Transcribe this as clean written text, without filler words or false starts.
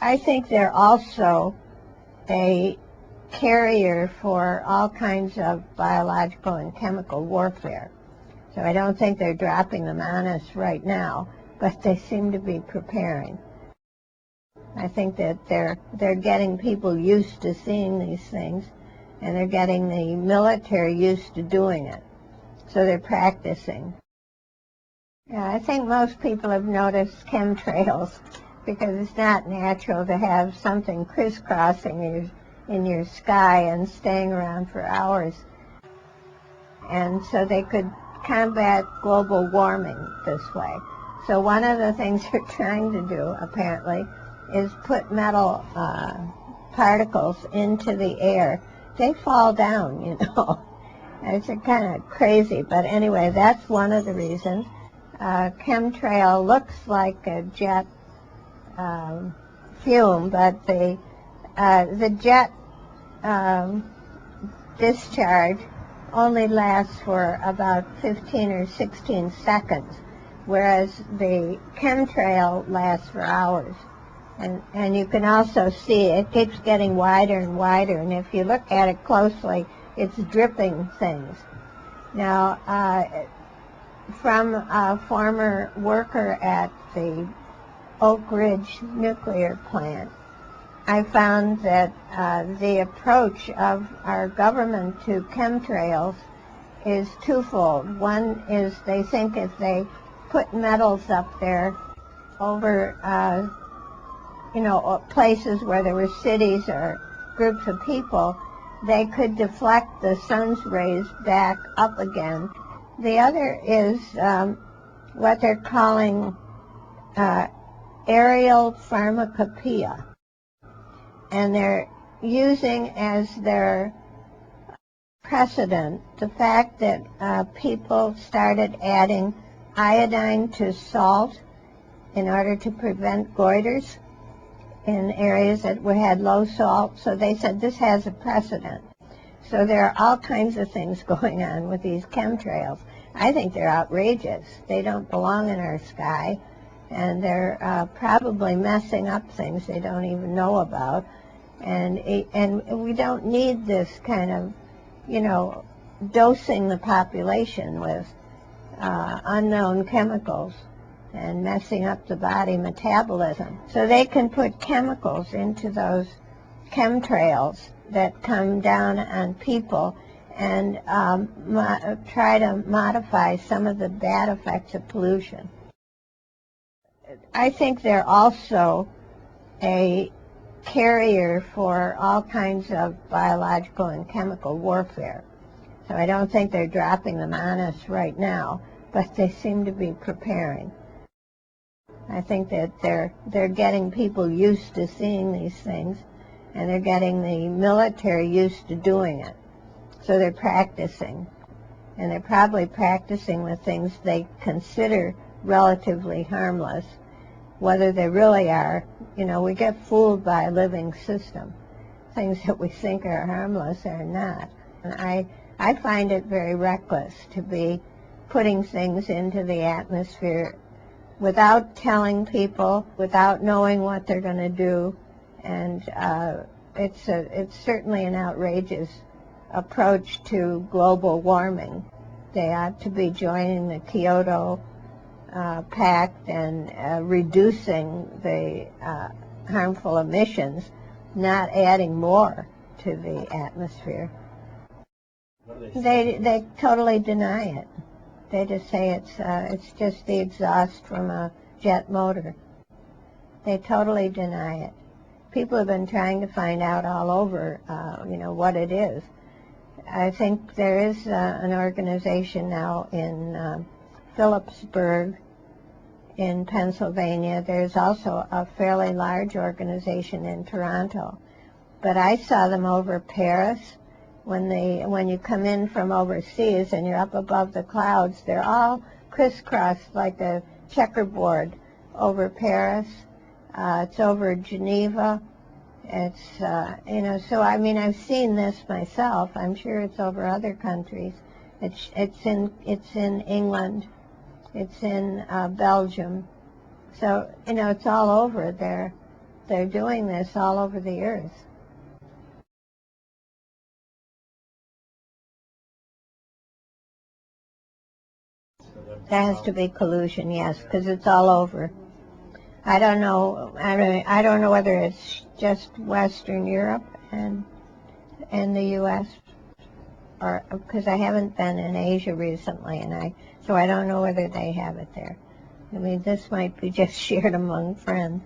I think they're also a carrier for all kinds of biological and chemical warfare. So I don't think they're dropping them on us right now, but they seem to be preparing. I think that they're getting people used to seeing these things, and they're getting the military used to doing it. So they're practicing. Yeah, I think most people have noticed chemtrails because it's not natural to have something crisscrossing in your sky and staying around for hours. And so they could combat global warming this way. So one of the things they're trying to do, apparently, is put metal particles into the air. They fall down, you know. It's kind of crazy, but anyway, that's one of the reasons. Chemtrail looks like a jet fume, but the jet discharge only lasts for about 15 or 16 seconds, whereas the chemtrail lasts for hours. And you can also see it keeps getting wider and wider, and if you look at it closely, it's dripping things. Now, from a former worker at the Oak Ridge nuclear plant, I found that the approach of our government to chemtrails is twofold. One is they think if they put metals up there over places where there were cities or groups of people, they could deflect the sun's rays back up again. The other is what they're calling aerial pharmacopoeia. And they're using as their precedent the fact that people started adding iodine to salt in order to prevent goiters in areas that had low salt. So they said this has a precedent. So there are all kinds of things going on with these chemtrails. I think they're outrageous. They don't belong in our sky, and they're probably messing up things they don't even know about. And we don't need this kind of, dosing the population with unknown chemicals and messing up the body metabolism. So they can put chemicals into those chemtrails that come down on people and try to modify some of the bad effects of pollution. I think they're also a carrier for all kinds of biological and chemical warfare. So I don't think they're dropping them on us right now, but they seem to be preparing. I think that they're getting people used to seeing these things, and they're getting the military used to doing it. So they're practicing, and they're probably practicing with things they consider relatively harmless. Whether they really are, we get fooled by a living system. Things that we think are harmless are not. And I find it very reckless to be putting things into the atmosphere without telling people, without knowing what they're going to do. And it's certainly an outrageous approach to global warming. They ought to be joining the Kyoto Pact and reducing the harmful emissions, not adding more to the atmosphere. They totally deny it. They just say it's just the exhaust from a jet motor. They totally deny it. People have been trying to find out all over, what it is. I think there is an organization now in Phillipsburg in Pennsylvania. There's also a fairly large organization in Toronto. But I saw them over Paris. When you come in from overseas and you're up above the clouds, they're all crisscrossed like a checkerboard over Paris. It's over Geneva. It's so I mean, I've seen this myself. I'm sure it's over other countries. It's in England. It's in Belgium. So it's all over there. they're doing this all over the earth. There has to be collusion, yes, because it's all over. I don't know. I don't know whether it's just Western Europe and the U.S. or because I haven't been in Asia recently, so I don't know whether they have it there. I mean, this might be just shared among friends.